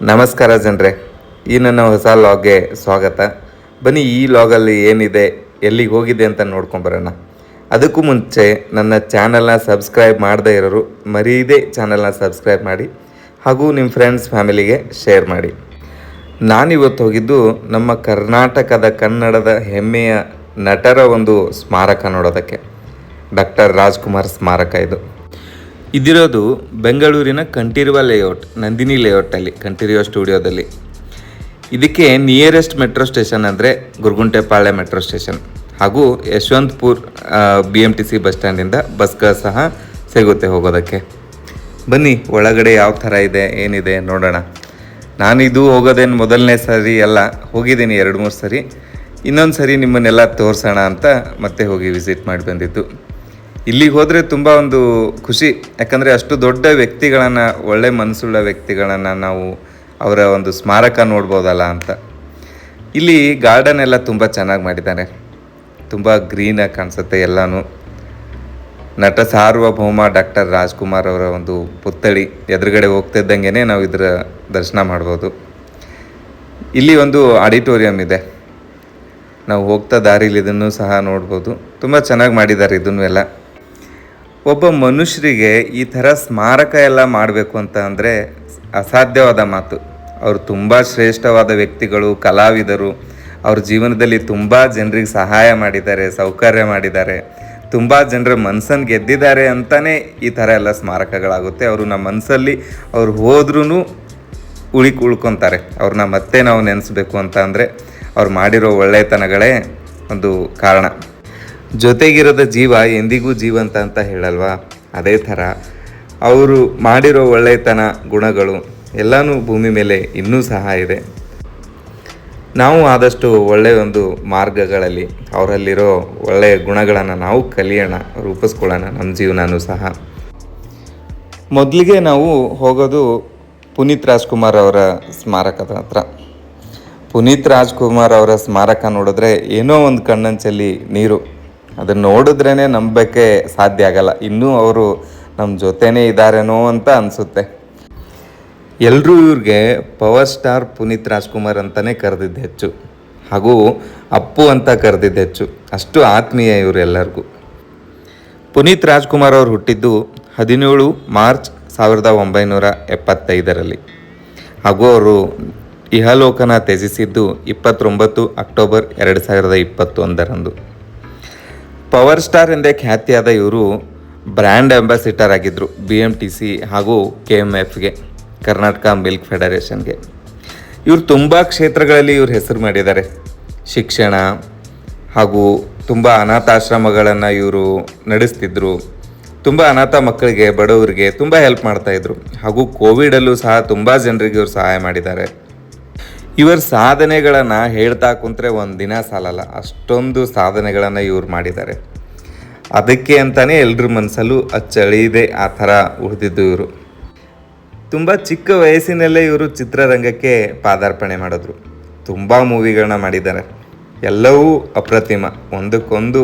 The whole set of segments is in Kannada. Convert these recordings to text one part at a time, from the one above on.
ನಮಸ್ಕಾರ ಜನರೇ, ಈ ನನ್ನ ಹೊಸ ಲಾಗ್ಗೆ ಸ್ವಾಗತ. ಬನ್ನಿ, ಈ ಲಾಗಲ್ಲಿ ಏನಿದೆ, ಎಲ್ಲಿಗೆ ಹೋಗಿದೆ ಅಂತ ನೋಡ್ಕೊಂಬರೋಣ. ಅದಕ್ಕೂ ಮುಂಚೆ ನನ್ನ ಚಾನಲ್ನ ಸಬ್ಸ್ಕ್ರೈಬ್ ಮಾಡದೇ ಇರೋರು ಮರೀದೇ ಚಾನಲ್ನ ಸಬ್ಸ್ಕ್ರೈಬ್ ಮಾಡಿ ಹಾಗೂ ನಿಮ್ಮ ಫ್ರೆಂಡ್ಸ್ ಫ್ಯಾಮಿಲಿಗೆ ಶೇರ್ ಮಾಡಿ. ನಾನಿವತ್ತು ಹೋಗಿದ್ದು ನಮ್ಮ ಕರ್ನಾಟಕದ ಕನ್ನಡದ ಹೆಮ್ಮೆಯ ನಟರ ಒಂದು ಸ್ಮಾರಕ ನೋಡೋದಕ್ಕೆ. ಡಾಕ್ಟರ್ ರಾಜ್ಕುಮಾರ್ ಸ್ಮಾರಕ ಇದಿರೋದು ಬೆಂಗಳೂರಿನ ಕಂಠೀರವ ಲೇಔಟ್, ನಂದಿನಿ ಲೇಔಟಲ್ಲಿ, ಕಂಠೀರವ ಸ್ಟುಡಿಯೋದಲ್ಲಿ. ಇದಕ್ಕೆ ನಿಯರೆಸ್ಟ್ ಮೆಟ್ರೋ ಸ್ಟೇಷನ್ ಅಂದರೆ ಗುರುಗುಂಟೆಪಾಳ್ಯ ಮೆಟ್ರೋ ಸ್ಟೇಷನ್ ಹಾಗೂ ಯಶವಂತಪುರ BMTC ಬಸ್ ಸ್ಟ್ಯಾಂಡಿಂದ ಬಸ್ಗಳು ಸಹ ಸಿಗುತ್ತೆ ಹೋಗೋದಕ್ಕೆ. ಬನ್ನಿ, ಒಳಗಡೆ ಯಾವ ಥರ ಇದೆ ಏನಿದೆ ನೋಡೋಣ. ನಾನಿದು ಹೋಗೋದೇನು ಮೊದಲನೇ ಸರಿ ಅಲ್ಲ, ಹೋಗಿದ್ದೀನಿ 2-3 ಸರಿ. ಇನ್ನೊಂದು ಸರಿ ನಿಮ್ಮನ್ನೆಲ್ಲ ತೋರಿಸೋಣ ಅಂತ ಮತ್ತೆ ಹೋಗಿ ವಿಸಿಟ್ ಮಾಡಿ ಬಂದಿದ್ದು. ಇಲ್ಲಿಗೆ ಹೋದರೆ ತುಂಬ ಒಂದು ಖುಷಿ, ಯಾಕಂದರೆ ಅಷ್ಟು ದೊಡ್ಡ ವ್ಯಕ್ತಿಗಳನ್ನು, ಒಳ್ಳೆ ಮನಸ್ಸುಳ್ಳ ವ್ಯಕ್ತಿಗಳನ್ನು ನಾವು ಅವರ ಒಂದು ಸ್ಮಾರಕ ನೋಡ್ಬೋದಲ್ಲ ಅಂತ. ಇಲ್ಲಿ ಗಾರ್ಡನ್ ಎಲ್ಲ ತುಂಬ ಚೆನ್ನಾಗಿ ಮಾಡಿದ್ದಾರೆ, ತುಂಬ ಗ್ರೀನಾಗಿ ಕಾಣಿಸುತ್ತೆ ಎಲ್ಲನೂ. ನಟ ಸಾರ್ವಭೌಮ ಡಾಕ್ಟರ್ ರಾಜ್ಕುಮಾರ್ ಅವರ ಒಂದು ಪುತ್ಥಳಿ ಎದುರುಗಡೆ ಹೋಗ್ತಿದ್ದಂಗೆ ನಾವು ಇದರ ದರ್ಶನ ಮಾಡ್ಬೋದು. ಇಲ್ಲಿ ಒಂದು ಆಡಿಟೋರಿಯಂ ಇದೆ, ನಾವು ಹೋಗ್ತಾ ದಾರಿಲಿ ಇದನ್ನು ಸಹ ನೋಡ್ಬೋದು. ತುಂಬ ಚೆನ್ನಾಗಿ ಮಾಡಿದ್ದಾರೆ ಇದನ್ನು ಎಲ್ಲ. ಒಬ್ಬ ಮನುಷ್ಯರಿಗೆ ಈ ಥರ ಸ್ಮಾರಕ ಎಲ್ಲ ಮಾಡಬೇಕು ಅಂತ ಅಂದರೆ ಅಸಾಧ್ಯವಾದ ಮಾತು. ಅವರು ತುಂಬ ಶ್ರೇಷ್ಠವಾದ ವ್ಯಕ್ತಿಗಳು, ಕಲಾವಿದರು. ಅವ್ರ ಜೀವನದಲ್ಲಿ ತುಂಬ ಜನರಿಗೆ ಸಹಾಯ ಮಾಡಿದ್ದಾರೆ, ಸೌಕರ್ಯ ಮಾಡಿದ್ದಾರೆ, ತುಂಬ ಜನರ ಮನಸ್ಸನ್ನು ಗೆದ್ದಿದ್ದಾರೆ ಅಂತಲೇ ಈ ಥರ ಎಲ್ಲ ಸ್ಮಾರಕಗಳಾಗುತ್ತೆ. ಅವರು ನಮ್ಮ ಮನಸ್ಸಲ್ಲಿ ಅವ್ರು ಹೋದ್ರೂ ಉಳ್ಕೊತಾರೆ. ಅವ್ರನ್ನ ಮತ್ತೆ ನಾವು ನೆನೆಸ್ಬೇಕು ಅಂತ ಅಂದರೆ ಅವ್ರು ಮಾಡಿರೋ ಒಳ್ಳೆಯತನಗಳೇ ಒಂದು ಕಾರಣ. ಜೊತೆಗಿರೋದ ಜೀವ ಎಂದಿಗೂ ಜೀವಂತ ಅಂತ ಹೇಳಲ್ವಾ, ಅದೇ ಥರ ಅವರು ಮಾಡಿರೋ ಒಳ್ಳೆಯತನ, ಗುಣಗಳು ಎಲ್ಲನೂ ಭೂಮಿ ಮೇಲೆ ಇನ್ನೂ ಸಹ ಇದೆ. ನಾವು ಆದಷ್ಟು ಒಳ್ಳೆಯ ಒಂದು ಮಾರ್ಗಗಳಲ್ಲಿ ಅವರಲ್ಲಿರೋ ಒಳ್ಳೆಯ ಗುಣಗಳನ್ನು ನಾವು ಕಲಿಯೋಣ, ರೂಪಿಸ್ಕೊಳ್ಳೋಣ ನಮ್ಮ ಜೀವನನೂ ಸಹ. ಮೊದಲಿಗೆ ನಾವು ಹೋಗೋದು ಪುನೀತ್ ರಾಜ್ಕುಮಾರ್ ಅವರ ಸ್ಮಾರಕದ ಹತ್ರ. ಪುನೀತ್ ರಾಜ್ಕುಮಾರ್ ಅವರ ಸ್ಮಾರಕ ನೋಡಿದ್ರೆ ಏನೋ ಒಂದು ಕಣ್ಣಂಚಲ್ಲಿ ನೀರು. ಅದನ್ನು ನೋಡಿದ್ರೇ ನಂಬಕ್ಕೆ ಸಾಧ್ಯ ಆಗಲ್ಲ, ಇನ್ನೂ ಅವರು ನಮ್ಮ ಜೊತೆನೇ ಇದ್ದಾರೇನೋ ಅಂತ ಅನಿಸುತ್ತೆ. ಎಲ್ಲರೂ ಇವ್ರಿಗೆ ಪವರ್ ಸ್ಟಾರ್ ಪುನೀತ್ ರಾಜ್ಕುಮಾರ್ ಅಂತಲೇ ಕರೆದಿದ್ದು ಹೆಚ್ಚು, ಹಾಗೂ ಅಪ್ಪು ಅಂತ ಕರೆದಿದ್ದು ಹೆಚ್ಚು. ಅಷ್ಟು ಆತ್ಮೀಯ ಇವರೆಲ್ಲರಿಗೂ. ಪುನೀತ್ ರಾಜ್ಕುಮಾರ್ ಅವರು ಹುಟ್ಟಿದ್ದು 17 ಮಾರ್ಚ್ 1975 ಹಾಗೂ ಅವರು ಇಹಲೋಕನ ತ್ಯಜಿಸಿದ್ದು 29 ಅಕ್ಟೋಬರ್ 2021. ಪವರ್ ಸ್ಟಾರ್ ಎಂದೇ ಖ್ಯಾತಿಯಾದ ಇವರು ಬ್ರ್ಯಾಂಡ್ ಅಂಬಾಸಿಡರ್ ಆಗಿದ್ದರು BMTC ಹಾಗೂ KMFಗೆ, ಕರ್ನಾಟಕ ಮಿಲ್ಕ್ ಫೆಡರೇಷನ್ಗೆ. ಇವರು ತುಂಬ ಕ್ಷೇತ್ರಗಳಲ್ಲಿ ಇವ್ರ ಹೆಸರು ಮಾಡಿದ್ದಾರೆ. ಶಿಕ್ಷಣ ಹಾಗೂ ತುಂಬ ಅನಾಥಾಶ್ರಮಗಳನ್ನು ಇವರು ನಡೆಸ್ತಿದ್ರು. ತುಂಬ ಅನಾಥ ಮಕ್ಕಳಿಗೆ, ಬಡವರಿಗೆ ತುಂಬ ಹೆಲ್ಪ್ ಮಾಡ್ತಾಯಿದ್ರು. ಹಾಗೂ ಕೋವಿಡಲ್ಲೂ ಸಹ ತುಂಬ ಜನರಿಗೆ ಇವರು ಸಹಾಯ ಮಾಡಿದ್ದಾರೆ. ಇವರ ಸಾಧನೆಗಳನ್ನು ಹೇಳ್ತಾ ಕುಂತ್ರೆ ಒಂದು ದಿನ ಸಾಲಲ್ಲ, ಅಷ್ಟೊಂದು ಸಾಧನೆಗಳನ್ನು ಇವ್ರು ಮಾಡಿದ್ದಾರೆ. ಅದಕ್ಕೆ ಅಂತಲೇ ಎಲ್ಲರ ಮನಸ್ಸಲ್ಲೂ ಅಚ್ಚಳಿಯದೆ ಆ ಥರ ಉಳಿದಿದ್ದು ಇವರು. ತುಂಬ ಚಿಕ್ಕ ವಯಸ್ಸಿನಲ್ಲೇ ಇವರು ಚಿತ್ರರಂಗಕ್ಕೆ ಪಾದಾರ್ಪಣೆ ಮಾಡಿದ್ರು. ತುಂಬ ಮೂವಿಗಳನ್ನ ಮಾಡಿದ್ದಾರೆ, ಎಲ್ಲವೂ ಅಪ್ರತಿಮ, ಒಂದಕ್ಕೊಂದು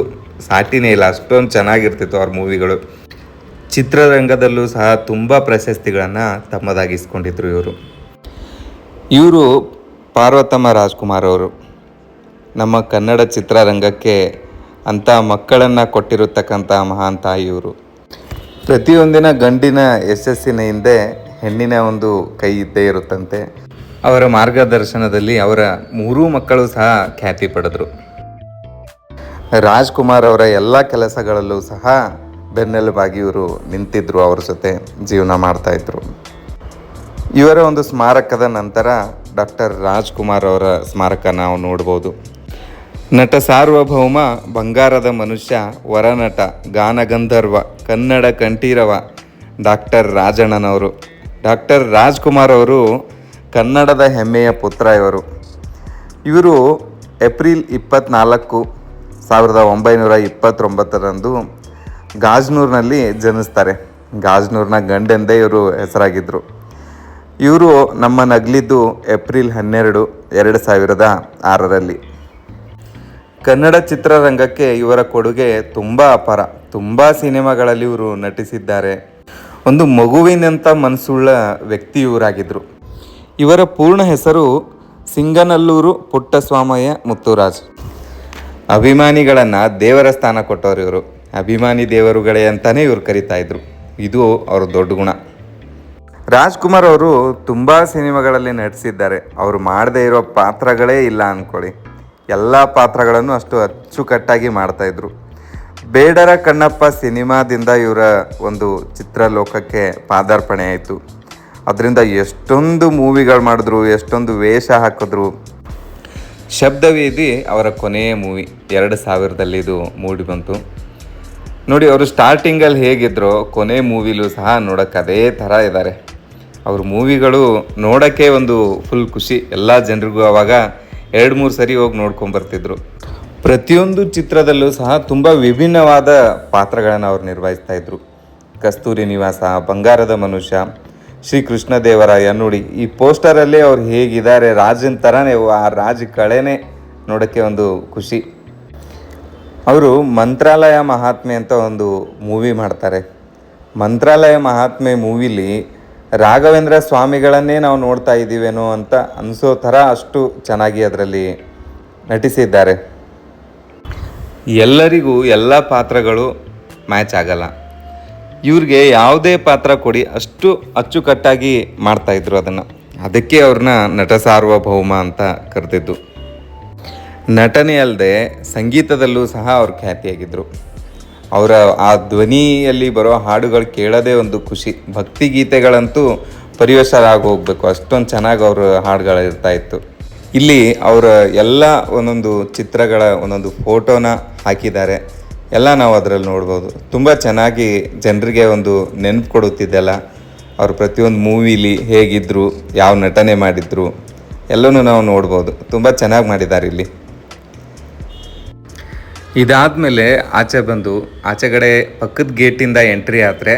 ಸಾಟಿನೇ ಇಲ್ಲ, ಅಷ್ಟೊಂದು ಚೆನ್ನಾಗಿರ್ತಿತ್ತು ಅವ್ರ ಮೂವಿಗಳು. ಚಿತ್ರರಂಗದಲ್ಲೂ ಸಹ ತುಂಬ ಪ್ರಶಸ್ತಿಗಳನ್ನು ತಮ್ಮದಾಗಿಸ್ಕೊಂಡಿದ್ರು ಇವರು. ಪಾರ್ವತಮ್ಮ ರಾಜ್ಕುಮಾರ್ ಅವರು ನಮ್ಮ ಕನ್ನಡ ಚಿತ್ರರಂಗಕ್ಕೆ ಅಂಥ ಮಕ್ಕಳನ್ನು ಕೊಟ್ಟಿರತಕ್ಕಂಥ ಮಹಾನ್ ತಾಯಿ ಇವರು. ಪ್ರತಿಯೊಂದಿನ ಗಂಡಿನ ಯಶಸ್ಸಿನ ಹಿಂದೆ ಹೆಣ್ಣಿನ ಒಂದು ಕೈ ಇದ್ದೇ ಇರುತ್ತಂತೆ. ಅವರ ಮಾರ್ಗದರ್ಶನದಲ್ಲಿ ಅವರ 3 ಮಕ್ಕಳು ಸಹ ಖ್ಯಾತಿ ಪಡೆದರು. ರಾಜ್ಕುಮಾರ್ ಅವರ ಎಲ್ಲ ಕೆಲಸಗಳಲ್ಲೂ ಸಹ ಬೆನ್ನೆಲುಬಾಗಿ ಇವರು ನಿಂತಿದ್ದರು, ಅವ್ರ ಜೊತೆ ಜೀವನ ಮಾಡ್ತಾಯಿದ್ರು. ಇವರ ಒಂದು ಸ್ಮಾರಕದ ನಂತರ ಡಾಕ್ಟರ್ ರಾಜ್ಕುಮಾರ್ ಅವರ ಸ್ಮಾರಕ ನಾವು ನೋಡ್ಬೋದು. ನಟ ಸಾರ್ವಭೌಮ, ಬಂಗಾರದ ಮನುಷ್ಯ, ವರನಟ, ಗಾನಗಂಧರ್ವ, ಕನ್ನಡ ಕಂಠೀರವ ಡಾಕ್ಟರ್ ರಾಜಣ್ಣನವರು. ಡಾಕ್ಟರ್ ರಾಜ್ಕುಮಾರ್ ಅವರು ಕನ್ನಡದ ಹೆಮ್ಮೆಯ ಪುತ್ರ ಇವರು ಏಪ್ರಿಲ್ 24, 1929 ಗಾಜ್ನೂರ್ನಲ್ಲಿ ಜನಿಸ್ತಾರೆ. ಗಾಜ್ನೂರ್ನ ಗಂಡೆಂದೇ ಇವರು ಹೆಸರಾಗಿದ್ದರು. ಇವರು ನಮ್ಮ ನಗಲಿದ್ದು ಏಪ್ರಿಲ್ 12, 2006. ಕನ್ನಡ ಚಿತ್ರರಂಗಕ್ಕೆ ಇವರ ಕೊಡುಗೆ ತುಂಬ ಅಪಾರ. ತುಂಬ ಸಿನಿಮಾಗಳಲ್ಲಿ ಇವರು ನಟಿಸಿದ್ದಾರೆ. ಒಂದು ಮಗುವಿನಂಥ ಮನಸ್ಸುಳ್ಳ ವ್ಯಕ್ತಿ ಇವರಾಗಿದ್ದರು. ಇವರ ಪೂರ್ಣ ಹೆಸರು ಸಿಂಗನಲ್ಲೂರು ಪುಟ್ಟಸ್ವಾಮಯ್ಯ ಮುತ್ತುರಾಜ್. ಅಭಿಮಾನಿಗಳನ್ನು ದೇವರ ಸ್ಥಾನ ಕೊಟ್ಟವರು ಇವರು. ಅಭಿಮಾನಿ ದೇವರುಗಳೇ ಅಂತಲೇ ಇವರು ಕರಿತಾ ಇದ್ರು. ಇದು ಅವ್ರ ದೊಡ್ಡ ಗುಣ. ರಾಜ್ಕುಮಾರ್ ಅವರು ತುಂಬ ಸಿನಿಮಾಗಳಲ್ಲಿ ನಟಿಸಿದ್ದಾರೆ. ಅವರು ಮಾಡದೇ ಇರೋ ಪಾತ್ರಗಳೇ ಇಲ್ಲ ಅಂದ್ಕೊಳ್ಳಿ. ಎಲ್ಲ ಪಾತ್ರಗಳನ್ನು ಅಷ್ಟು ಅಚ್ಚುಕಟ್ಟಾಗಿ ಮಾಡ್ತಾಯಿದ್ರು. ಬೇಡರ ಕಣ್ಣಪ್ಪ ಸಿನಿಮಾದಿಂದ ಇವರ ಒಂದು ಚಿತ್ರಲೋಕಕ್ಕೆ ಪಾದಾರ್ಪಣೆ ಆಯಿತು. ಅದರಿಂದ ಎಷ್ಟೊಂದು ಮೂವಿಗಳು ಮಾಡಿದ್ರು, ಎಷ್ಟೊಂದು ವೇಷ ಹಾಕಿದ್ರು. ಶಬ್ದವೇದಿ ಅವರ ಕೊನೆಯ ಮೂವಿ 2000ರಲ್ಲಿ ಇದು ಮೂಡಿ ಬಂತು. ನೋಡಿ, ಅವರು ಸ್ಟಾರ್ಟಿಂಗಲ್ಲಿ ಹೇಗಿದ್ರೋ ಕೊನೆ ಮೂವಿಲೂ ಸಹ ನೋಡೋಕ್ಕೆ ಅದೇ ಥರ ಇದ್ದಾರೆ. ಅವ್ರ ಮೂವಿಗಳು ನೋಡೋಕ್ಕೆ ಒಂದು ಫುಲ್ ಖುಷಿ. ಎಲ್ಲ ಜನರಿಗೂ ಆವಾಗ 2-3 ಸರಿ ಹೋಗಿ ನೋಡ್ಕೊಂಬರ್ತಿದ್ರು. ಪ್ರತಿಯೊಂದು ಚಿತ್ರದಲ್ಲೂ ಸಹ ತುಂಬ ವಿಭಿನ್ನವಾದ ಪಾತ್ರಗಳನ್ನು ಅವ್ರು ನಿರ್ವಹಿಸ್ತಾಯಿದ್ರು. ಕಸ್ತೂರಿ ನಿವಾಸ, ಬಂಗಾರದ ಮನುಷ್ಯ, ಶ್ರೀ ಕೃಷ್ಣದೇವರಾಯ. ನೋಡಿ, ಈ ಪೋಸ್ಟರಲ್ಲಿ ಅವ್ರು ಹೇಗಿದ್ದಾರೆ, ರಾಜನ ಥರನೇ, ಆ ರಾಜ ಕಳೆನೇ ನೋಡೋಕ್ಕೆ ಒಂದು ಖುಷಿ. ಅವರು ಮಂತ್ರಾಲಯ ಮಹಾತ್ಮೆ ಅಂತ ಒಂದು ಮೂವಿ ಮಾಡ್ತಾರೆ. ಮಂತ್ರಾಲಯ ಮಹಾತ್ಮೆ ಮೂವಿಲಿ ರಾಘವೇಂದ್ರ ಸ್ವಾಮಿಗಳನ್ನೇ ನಾವು ನೋಡ್ತಾ ಇದ್ದೀವೇನೋ ಅಂತ ಅನಿಸೋ ಥರ ಅಷ್ಟು ಚೆನ್ನಾಗಿ ಅದರಲ್ಲಿ ನಟಿಸಿದ್ದಾರೆ. ಎಲ್ಲರಿಗೂ ಎಲ್ಲ ಪಾತ್ರಗಳು ಮ್ಯಾಚ್ ಆಗಲ್ಲ. ಇವ್ರಿಗೆ ಯಾವುದೇ ಪಾತ್ರ ಕೊಡಿ ಅಷ್ಟು ಅಚ್ಚುಕಟ್ಟಾಗಿ ಮಾಡ್ತಾಯಿದ್ರು ಅದನ್ನು. ಅದಕ್ಕೆ ಅವ್ರನ್ನ ನಟ ಸಾರ್ವಭೌಮ ಅಂತ ಕರೆದಿದ್ದು. ನಟನೆ ಅಲ್ಲದೆ ಸಂಗೀತದಲ್ಲೂ ಸಹ ಅವ್ರು ಖ್ಯಾತಿಯಾಗಿದ್ದರು. ಅವರ ಆ ಧ್ವನಿಯಲ್ಲಿ ಬರೋ ಹಾಡುಗಳು ಕೇಳೋದೇ ಒಂದು ಖುಷಿ. ಭಕ್ತಿ ಗೀತೆಗಳಂತೂ ಪರಿವೇಶರಾಗಿ ಹೋಗಬೇಕು, ಅಷ್ಟೊಂದು ಚೆನ್ನಾಗಿ ಅವ್ರ ಹಾಡುಗಳು ಇರ್ತಾಯಿತ್ತು. ಇಲ್ಲಿ ಅವರ ಎಲ್ಲ ಒಂದೊಂದು ಚಿತ್ರಗಳ ಒಂದೊಂದು ಫೋಟೋನ ಹಾಕಿದ್ದಾರೆ. ಎಲ್ಲ ನಾವು ಅದರಲ್ಲಿ ನೋಡ್ಬೋದು. ತುಂಬ ಚೆನ್ನಾಗಿ ಜನರಿಗೆ ಒಂದು ನೆನಪು ಕೊಡುತ್ತಿದ್ದೆಲ್ಲ. ಅವರು ಪ್ರತಿಯೊಂದು ಮೂವಿಲಿ ಹೇಗಿದ್ದರು, ಯಾವ ನಟನೆ ಮಾಡಿದ್ರು ಎಲ್ಲನೂ ನಾವು ನೋಡ್ಬೋದು. ತುಂಬ ಚೆನ್ನಾಗಿ ಮಾಡಿದ್ದಾರೆ ಇಲ್ಲಿ. ಇದಾದಮೇಲೆ ಆಚೆ ಬಂದು ಆಚೆಗಡೆ ಪಕ್ಕದ ಗೇಟಿಂದ ಎಂಟ್ರಿ ಆದರೆ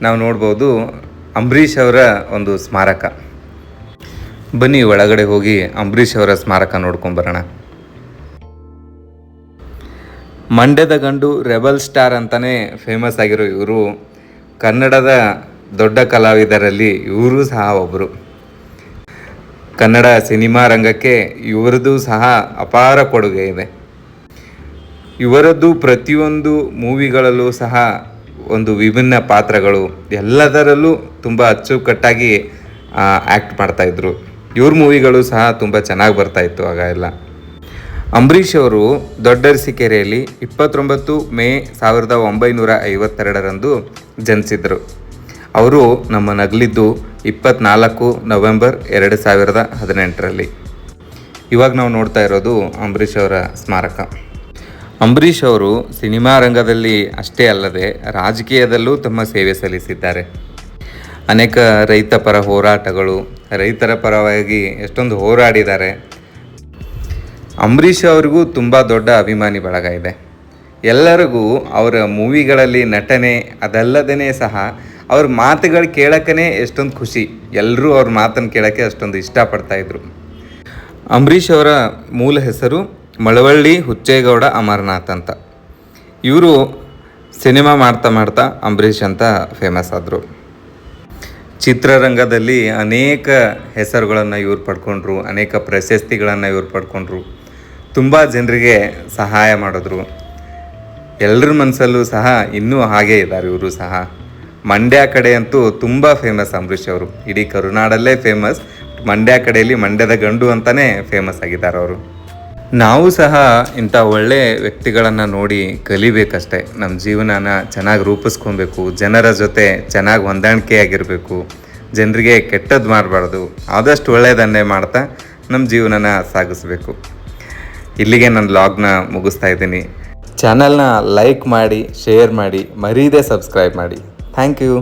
ನಾವು ನೋಡ್ಬೋದು ಅಂಬರೀಷ್ ಅವರ ಒಂದು ಸ್ಮಾರಕ. ಬನ್ನಿ ಒಳಗಡೆ ಹೋಗಿ ಅಂಬರೀಷ್ ಅವರ ಸ್ಮಾರಕ ನೋಡ್ಕೊಂಬರೋಣ. ಮಂಡ್ಯದ ಗಂಡು, ರೆಬಲ್ ಸ್ಟಾರ್ ಅಂತಲೇ ಫೇಮಸ್ ಆಗಿರೋ ಇವರು ಕನ್ನಡದ ದೊಡ್ಡ ಕಲಾವಿದರಲ್ಲಿ ಇವರು ಸಹ ಒಬ್ಬರು. ಕನ್ನಡ ಸಿನಿಮಾ ರಂಗಕ್ಕೆ ಇವರದ್ದು ಸಹ ಅಪಾರ ಕೊಡುಗೆ ಇದೆ. ಇವರದ್ದು ಪ್ರತಿಯೊಂದು ಮೂವಿಗಳಲ್ಲೂ ಸಹ ಒಂದು ವಿಭಿನ್ನ ಪಾತ್ರಗಳು, ಎಲ್ಲದರಲ್ಲೂ ತುಂಬ ಅಚ್ಚುಕಟ್ಟಾಗಿ ಆ್ಯಕ್ಟ್ ಮಾಡ್ತಾಯಿದ್ರು. ಇವ್ರ ಮೂವಿಗಳು ಸಹ ತುಂಬ ಚೆನ್ನಾಗಿ ಬರ್ತಾಯಿತ್ತು ಆಗ ಎಲ್ಲ. ಅಂಬರೀಷ್ ಅವರು ದೊಡ್ಡರಸಿಕೆರೆಯಲ್ಲಿ 29 ಮೇ 1952ರಂದು ಜನಿಸಿದರು. ಅವರು ನಮ್ಮ ನಗಲಿದ್ದು 24 ನವೆಂಬರ್ 2018ರಲ್ಲಿ. ಇವಾಗ ನಾವು ನೋಡ್ತಾ ಇರೋದು ಅಂಬರೀಷ್ ಅವರ ಸ್ಮಾರಕ. ಅಂಬರೀಷ್ ಅವರು ಸಿನಿಮಾ ರಂಗದಲ್ಲಿ ಅಷ್ಟೇ ಅಲ್ಲದೆ ರಾಜಕೀಯದಲ್ಲೂ ತಮ್ಮ ಸೇವೆ ಸಲ್ಲಿಸಿದ್ದಾರೆ. ಅನೇಕ ರೈತ ಪರ ಹೋರಾಟಗಳು, ರೈತರ ಪರವಾಗಿ ಎಷ್ಟೊಂದು ಹೋರಾಡಿದ್ದಾರೆ. ಅಂಬರೀಷ್ ಅವ್ರಿಗೂ ತುಂಬ ದೊಡ್ಡ ಅಭಿಮಾನಿ ಬಳಗ ಇದೆ. ಎಲ್ಲರಿಗೂ ಅವರ ಮೂವಿಗಳಲ್ಲಿ ನಟನೆ ಅದಲ್ಲದೇ ಸಹ ಅವ್ರ ಮಾತುಗಳು ಕೇಳೋಕ್ಕೇ ಎಷ್ಟೊಂದು ಖುಷಿ. ಎಲ್ಲರೂ ಅವ್ರ ಮಾತನ್ನು ಕೇಳೋಕ್ಕೆ ಅಷ್ಟೊಂದು ಇಷ್ಟಪಡ್ತಾಯಿದ್ರು. ಅಂಬರೀಷ್ ಅವರ ಮೂಲ ಹೆಸರು ಮಳವಳ್ಳಿ ಹುಚ್ಚೇಗೌಡ ಅಮರನಾಥ್ ಅಂತ. ಇವರು ಸಿನಿಮಾ ಮಾಡ್ತಾ ಅಂಬರೀಷ್ ಅಂತ ಫೇಮಸ್ ಆದರು. ಚಿತ್ರರಂಗದಲ್ಲಿ ಅನೇಕ ಹೆಸರುಗಳನ್ನು ಇವ್ರು ಪಡ್ಕೊಂಡ್ರು, ಅನೇಕ ಪ್ರಶಸ್ತಿಗಳನ್ನು ಇವ್ರು ಪಡ್ಕೊಂಡ್ರು. ತುಂಬ ಜನರಿಗೆ ಸಹಾಯ ಮಾಡಿದ್ರು. ಎಲ್ಲರ ಮನಸ್ಸಲ್ಲೂ ಸಹ ಇನ್ನೂ ಹಾಗೇ ಇದ್ದಾರೆ ಇವರು ಸಹ. ಮಂಡ್ಯ ಕಡೆ ಅಂತೂ ತುಂಬ ಫೇಮಸ್ ಅಂಬರೀಷ್ ಅವರು. ಇಡೀ ಕರುನಾಡಲ್ಲೇ ಫೇಮಸ್. ಮಂಡ್ಯ ಕಡೆಯಲ್ಲಿ ಮಂಡ್ಯದ ಗಂಡು ಅಂತಲೇ ಫೇಮಸ್ ಆಗಿದ್ದಾರೆ ಅವರು. ನಾವು ಸಹ ಇಂಥ ಒಳ್ಳೆಯ ವ್ಯಕ್ತಿಗಳನ್ನು ನೋಡಿ ಕಲಿಬೇಕಷ್ಟೆ. ನಮ್ಮ ಜೀವನನ ಚೆನ್ನಾಗಿ ರೂಪಿಸ್ಕೊಬೇಕು, ಜನರ ಜೊತೆ ಚೆನ್ನಾಗಿ ಹೊಂದಾಣಿಕೆಯಾಗಿರಬೇಕು, ಜನರಿಗೆ ಕೆಟ್ಟದ್ದು ಮಾಡಬಾರ್ದು, ಆದಷ್ಟು ಒಳ್ಳೆಯದನ್ನೇ ಮಾಡ್ತಾ ನಮ್ಮ ಜೀವನನ ಸಾಗಿಸ್ಬೇಕು. ಇಲ್ಲಿಗೆ ನನ್ನ ವ್ಲಾಗ್ನ ಮುಗಿಸ್ತಾ ಇದ್ದೀನಿ. ಚಾನಲ್ನ ಲೈಕ್ ಮಾಡಿ, ಶೇರ್ ಮಾಡಿ, ಮರೀದೆ ಸಬ್ಸ್ಕ್ರೈಬ್ ಮಾಡಿ. Thank you.